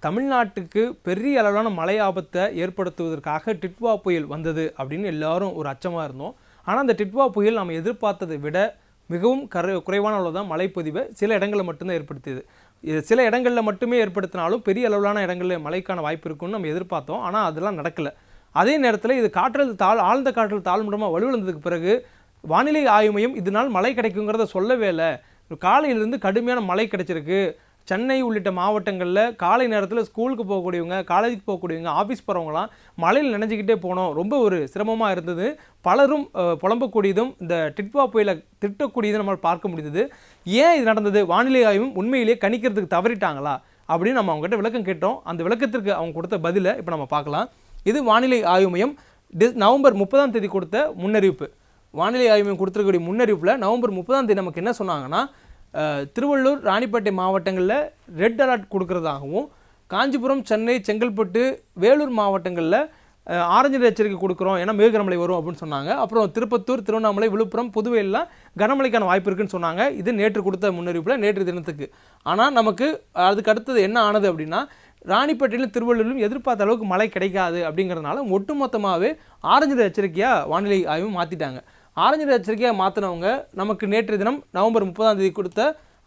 தமிழ்நாட்டுக்கு பெரிய அளவிலான மழை ஆபத்தை ஏற்படுத்துவதற்காக டிட்வா புயல் வந்தது அப்படின்னு எல்லாரும் ஒரு அச்சமாக இருந்தோம். ஆனால் அந்த டிட்வா புயல் நாம் எதிர்பார்த்ததை விட மிகவும் குறைவான அளவு தான் மழைப்பொதிவை சில இடங்களில் மட்டும்தான் ஏற்படுத்தியது. சில இடங்களில் மட்டுமே ஏற்படுத்தினாலும் பெரிய அளவிலான இடங்களில் மழைக்கான வாய்ப்பு இருக்குன்னு நம்ம எதிர்பார்த்தோம். ஆனால் அதெல்லாம் நடக்கலை. அதே நேரத்தில் இது ஆழ்ந்த காற்றழுத்த தாழ்மண்டலமாக வலுவிழந்ததுக்கு பிறகு வானிலை ஆய்வு மையம் இதனால் மழை கிடைக்குங்கிறத சொல்லவே இல்லை. காலையிலிருந்து கடுமையான மழை கிடைச்சிருக்கு. சென்னை உள்ளிட்ட மாவட்டங்களில் காலை நேரத்தில் ஸ்கூலுக்கு போகக்கூடியவங்க, காலேஜுக்கு போகக்கூடியவங்க, ஆஃபீஸ் போகிறவங்களாம் மழையில் நினைஞ்சிக்கிட்டே போனோம். ரொம்ப ஒரு சிரமமாக இருந்தது. பலரும் புலம்பக்கூடியதும் இந்த டிட்வா புயலை திட்டக்கூடியதும் நம்மளால் பார்க்க முடிந்தது. ஏன் இது நடந்தது? வானிலை ஆய்வும் உண்மையிலேயே கணிக்கிறதுக்கு தவறிட்டாங்களா அப்படின்னு நம்ம அவங்ககிட்ட விளக்கம் கேட்டோம். அந்த விளக்கத்திற்கு அவங்க கொடுத்த பதிலை இப்போ நம்ம பார்க்கலாம். இது வானிலை ஆய்வு மையம் நவம்பர் 30 கொடுத்த முன்னறிவிப்பு. வானிலை ஆய்வு மையம் கொடுத்துருக்கக்கூடிய முன்னறிவிப்பில் நவம்பர் 30 நமக்கு என்ன சொன்னாங்கன்னா, திருவள்ளூர், ராணிப்பேட்டை மாவட்டங்களில் ரெட் அலர்ட் கொடுக்கறதாகவும், காஞ்சிபுரம், சென்னை, செங்கல்பட்டு, வேலூர் மாவட்டங்களில் ஆரஞ்சு எச்சரிக்கை கொடுக்குறோம், ஏன்னா மிக கனமழை வரும் அப்படின்னு சொன்னாங்க. அப்புறம் திருப்பத்தூர், திருவண்ணாமலை, விழுப்புரம், புதுவையெல்லாம் கனமழைக்கான வாய்ப்பு இருக்குன்னு சொன்னாங்க. இது நேற்று கொடுத்த முன்னறிவிப்பில் நேற்று தினத்துக்கு. ஆனால் நமக்கு அதுக்கு அடுத்தது என்ன ஆனது அப்படின்னா, ராணிப்பேட்டையிலும் திருவள்ளூரிலும் எதிர்பார்த்த அளவுக்கு மழை கிடைக்காது அப்படிங்கிறதுனால ஒட்டுமொத்தமாகவே ஆரஞ்சு எச்சரிக்கையாக வானிலை ஆய்வு மாற்றிட்டாங்க. ஆரஞ்சு எச்சரிக்கையாக மாற்றினவங்க நமக்கு நேற்று தினம் நவம்பர் 30 கொடுத்த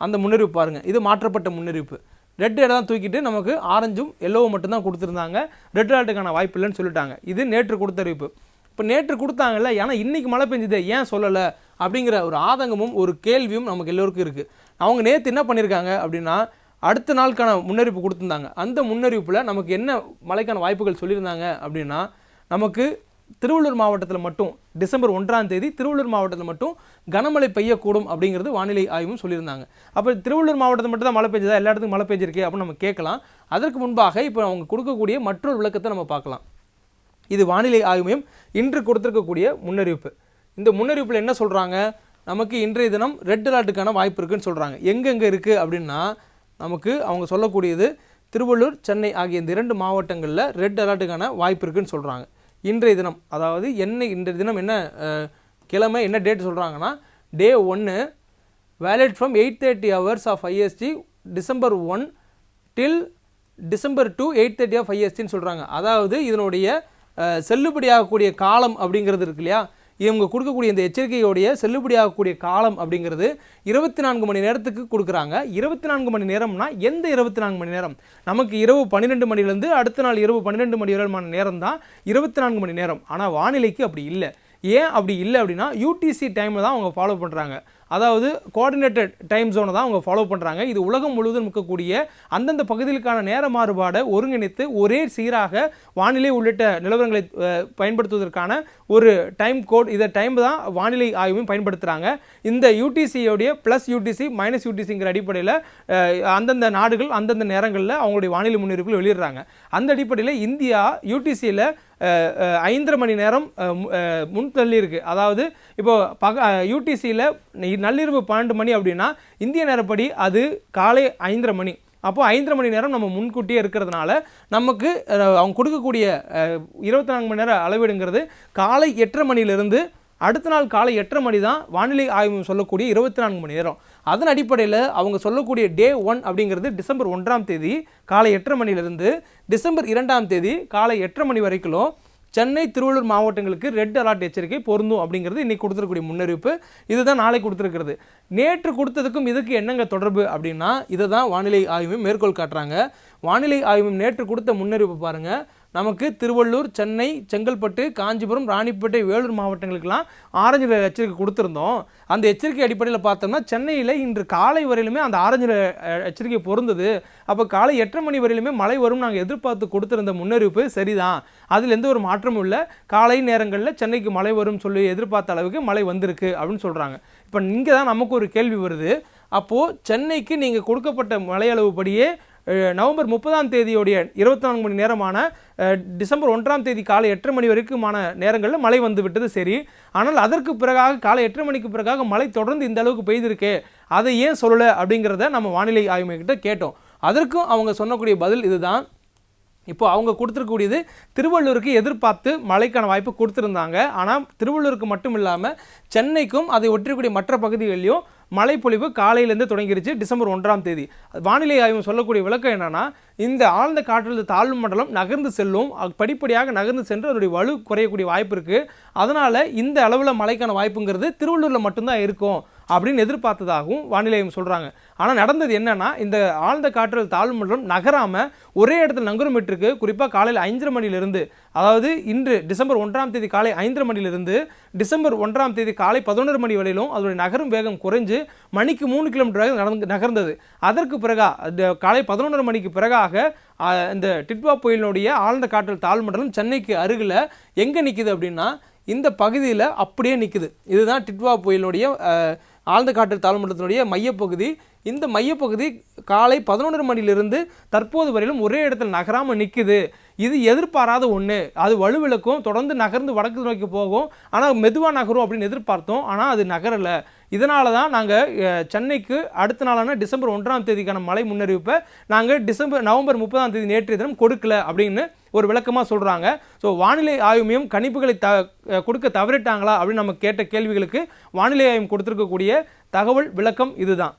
அந்த முன்னறிவிப்பு பாருங்கள். இது மாற்றப்பட்ட முன்னறிவிப்பு. ரெட் அலர்ட் தூக்கிட்டு நமக்கு ஆரஞ்சும் எல்லோவும் மட்டும்தான் கொடுத்துருந்தாங்க. ரெட் அலர்ட்டுக்கான வாய்ப்பு இல்லைன்னு சொல்லிட்டாங்க. இது நேற்று கொடுத்த அறிவிப்பு. இப்போ நேற்று கொடுத்தாங்கல்ல, ஏன்னா இன்றைக்கி மழை பெஞ்சுதே ஏன் சொல்லலை அப்படிங்கிற ஒரு ஆதங்கமும் ஒரு கேள்வியும் நமக்கு எல்லோருக்கும் இருக்குது. அவங்க நேற்று என்ன பண்ணியிருக்காங்க அப்படின்னா, அடுத்த நாளுக்கான முன்னறிவிப்பு கொடுத்துருந்தாங்க. அந்த முன்னறிவிப்பில் நமக்கு என்ன மழைக்கான வாய்ப்புகள் சொல்லியிருந்தாங்க அப்படின்னா, நமக்கு திருவள்ளூர் மாவட்டத்தில் மட்டும் டிசம்பர் 1 திருவள்ளூர் மாவட்டத்தில் மட்டும் கனமழை பெய்யக்கூடும் அப்படிங்கிறது வானிலை ஆய்வும் சொல்லியிருந்தாங்க. அப்போ திருவள்ளூர் மாவட்டத்தில் மட்டும் தான் மழை பெஞ்சதா, எல்லா இடத்துக்கும் மழை பெஞ்சிருக்கே அப்படின்னு நம்ம கேட்கலாம். அதற்கு முன்பாக இப்போ அவங்க கொடுக்கக்கூடிய மற்றொரு விளக்கத்தை நம்ம பார்க்கலாம். இது வானிலை ஆய்வு மையம் இன்று கொடுத்துருக்கக்கூடிய முன்னறிவிப்பு. இந்த முன்னறிவிப்பில் என்ன சொல்கிறாங்க, நமக்கு இன்றைய தினம் ரெட் அலர்ட்டுக்கான வாய்ப்பு இருக்குன்னு சொல்கிறாங்க. எங்கெங்கே இருக்குது அப்படின்னா, நமக்கு அவங்க சொல்லக்கூடியது திருவள்ளூர், சென்னை ஆகிய இந்த 2 மாவட்டங்களில் ரெட் அலர்ட்டுக்கான வாய்ப்பு இருக்குன்னு சொல்கிறாங்க. இன்றைய தினம், அதாவது இன்றைய தினம் என்ன கிழமை, என்ன டேட் சொல்கிறாங்கன்னா, டே 1 valid from 8:30 hours of IST December 1 till December 2 8:30 of ISTன்னு சொல்கிறாங்க. அதாவது இதனுடைய செல்லுபடியாகக்கூடிய காலம் அப்படிங்கிறது இருக்கு இல்லையா, இவங்க கொடுக்கக்கூடிய இந்த எச்சரிக்கையோடைய செல்லுபடியாகக்கூடிய காலம் அப்படிங்கிறது 24 மணி நேரத்துக்கு கொடுக்குறாங்க. 24 மணி நேரம்னா எந்த 24 மணி நேரம்? நமக்கு இரவு 12 மணிலேருந்து அடுத்த நாள் இரவு 12 மணி வரையிலான நேரம் தான் 24 மணி நேரம். ஆனால் வானிலைக்கு அப்படி இல்லை. ஏன் அப்படி இல்லை அப்படின்னா, UTC டைமில் தான் அவங்க ஃபாலோ பண்ணுறாங்க. அதாவது கோஆர்டினேட்டட் டைம் ஜோனை தான் அவங்க ஃபாலோ பண்ணுறாங்க. இது உலகம் முழுவதும் இருக்கக்கூடிய அந்தந்த பகுதிகளுக்கான நேர மாறுபாடை ஒருங்கிணைத்து ஒரே சீராக வானிலை உள்ளிட்ட நிலவரங்களை பயன்படுத்துவதற்கான ஒரு டைம் கோட், இதை டைம் தான் வானிலை ஆய்வும் பயன்படுத்துகிறாங்க. இந்த UTCயோடைய ப்ளஸ் UTC மைனஸ் UTCங்கிற அடிப்படையில் அந்தந்த நாடுகள் அந்தந்த நேரங்களில் அவங்களுடைய வானிலை முன்னறிவிப்புகள் வெளியிடுறாங்க. அந்த அடிப்படையில் இந்தியா UTCயில் 5.5 மணி நேரம் முன்தள்ளி இருக்குது. அதாவது இப்போது UTCயில் நள்ளிரவு 12 மணி அப்படின்னா இந்திய நேரப்படி அது காலை 5:30 மணி. அப்போது 5:30 மணி நேரம் நம்ம முன்கூட்டியே இருக்கிறதுனால நமக்கு அவங்க கொடுக்கக்கூடிய 24 மணி நேரம் அளவீடுங்கிறது காலை 8:30 மணிலிருந்து அடுத்த நாள் காலை 8:30 மணி தான் வானிலை ஆய்வு சொல்லக்கூடிய 24 மணி நேரம். அதன் அடிப்படையில் அவங்க சொல்லக்கூடிய டே 1 அப்படிங்கிறது டிசம்பர் 1 காலை 8:30 மணிலிருந்து டிசம்பர் 2 காலை 8:30 மணி வரைக்கும் சென்னை, திருவள்ளூர் மாவட்டங்களுக்கு ரெட் அலர்ட் எச்சரிக்கை பொருந்தும் அப்படிங்கிறது இன்றைக்கி கொடுத்துருக்கக்கூடிய முன்னறிவிப்பு. இதுதான் நாளை கொடுத்துருக்கிறது. நேற்று கொடுத்ததுக்கும் இதுக்கு என்னங்க தொடர்பு அப்படின்னா, இதை தான் வானிலை ஆய்வு மேற்கோள் காட்டுறாங்க. வானிலை ஆய்வு நேற்று கொடுத்த முன்னறிவிப்பு பாருங்கள். நமக்கு திருவள்ளூர், சென்னை, செங்கல்பட்டு, காஞ்சிபுரம், ராணிப்பேட்டை, வேலூர் மாவட்டங்களுக்கெல்லாம் ஆரஞ்சு எச்சரிக்கை கொடுத்துருந்தோம். அந்த எச்சரிக்கை அடிப்படையில் பார்த்தோம்னா சென்னையில் இன்று காலை வரையிலுமே அந்த ஆரஞ்சு எச்சரிக்கை பொருந்தது. அப்போ காலை 8:30 மணி வரையிலுமே மழை வரும் நாங்கள் எதிர்பார்த்து கொடுத்துருந்த முன்னறிவிப்பு சரிதான், அதில் எந்த ஒரு மாற்றமும் இல்லை. காலை நேரங்களில் சென்னைக்கு மழை வரும் சொல்லி எதிர்பார்த்த அளவுக்கு மழை வந்திருக்கு அப்படின்னு சொல்கிறாங்க. இப்போ இங்கே தான் நமக்கு ஒரு கேள்வி வருது. அப்போது சென்னைக்கு நீங்கள் கொடுக்கப்பட்ட மழை அளவுப்படியே நவம்பர் 30 24 மணி நேரமான டிசம்பர் 1 காலை 8:30 மணி வரைக்குமான நேரங்களில் மழை வந்து விட்டது சரி. ஆனால் அதற்கு பிறகாக காலை 8:30 மணிக்கு பிறகாக மழை தொடர்ந்து இந்த அளவுக்கு பெய்திருக்கே, அதை ஏன் சொல்லலை அப்படிங்கிறத நம்ம வானிலை ஆய்வு மையத்திட்ட கேட்டோம். அதற்கும் அவங்க சொன்னக்கூடிய பதில் இதுதான். இப்போ அவங்க கொடுத்துருக்கூடியது திருவள்ளூருக்கு எதிர்பார்த்து மழைக்கான வாய்ப்பு கொடுத்துருந்தாங்க. ஆனால் திருவள்ளூருக்கு மட்டும் இல்லாமல் சென்னைக்கும் அதை ஒட்டிருக்கூடிய மற்ற பகுதிகளிலும் மழைப்பொழிவு காலையிலேருந்து தொடங்கிருச்சு டிசம்பர் 1ஆம் தேதி. வானிலை ஆய்வு சொல்லக்கூடிய விளக்கம் என்னன்னா, இந்த ஆழ்ந்த காற்றழுத்த தாழ்வு மண்டலம் நகர்ந்து செல்லும், படிப்படியாக நகர்ந்து சென்று அதனுடைய வலு குறையக்கூடிய வாய்ப்பு இருக்குது. அதனால் இந்த அளவில் மழைக்கான வாய்ப்புங்கிறது திருவள்ளூரில் மட்டும்தான் இருக்கும் அப்படின்னு எதிர்பார்த்ததாகவும் வானிலை ஆய்வு சொல்கிறாங்க. ஆனால் நடந்தது என்னன்னா, இந்த ஆழ்ந்த காற்றழுத்த தாழ்வு மண்டலம் நகராமல் ஒரே இடத்துல நங்கூரமிட்டிருக்கு. குறிப்பாக காலையில் 5:30 மணிலிருந்து, அதாவது இன்று டிசம்பர் 1ஆம் தேதி காலை 5:30 மணிலிருந்து டிசம்பர் 1ஆம் தேதி காலை 11 மணி வரையிலும் அதனுடைய நகரும் வேகம் குறைஞ்சு மணிக்கு 3 கிலோமீட்டராக நகர்ந்தது. அதற்கு பிறகு காலை 11 மணிக்கு பிறகாக இந்த டிட்வா புயலினுடைய ஆழ்ந்த காற்றழுத்த தாழ்வு மண்டலம் சென்னைக்கு அருகில் எங்கே நிற்குது அப்படின்னா, இந்த பகுதியில் அப்படியே நிற்குது. இதுதான் டிட்வா புயலினுடைய ஆழ்ந்த காற்றழுத்த தாழ்வு மண்டலத்தினுடைய மையப்பகுதி. இந்த மையப்பகுதி காலை 11 மணிலிருந்து தற்போது வரையிலும் ஒரே இடத்துல நகராமல் நிற்குது. இது எதிர்பாராத ஒன்று. அது வலுவிழக்கும், தொடர்ந்து நகர்ந்து வடக்கு நோக்கி போகும், ஆனால் மெதுவாக நகரும் அப்படின்னு எதிர்பார்த்தோம். ஆனால் அது நகரலை. இதனால தான் நாங்கள் சென்னைக்கு அடுத்த நாளான டிசம்பர் 1ஆம் தேதிக்கான மழை முன்னறிவிப்பை நாங்கள் நவம்பர் 30ஆம் தேதி நேற்றைய தினம் கொடுக்கல அப்படின்னு ஒரு விளக்கமாக சொல்கிறாங்க. ஸோ வானிலை ஆய்வு மையம் கணிப்புகளை கொடுக்க தவறிட்டாங்களா அப்படின்னு நம்ம கேட்ட கேள்விகளுக்கு வானிலை ஆய்வு கொடுத்துருக்கக்கூடிய தகவல் விளக்கம் இதுதான்.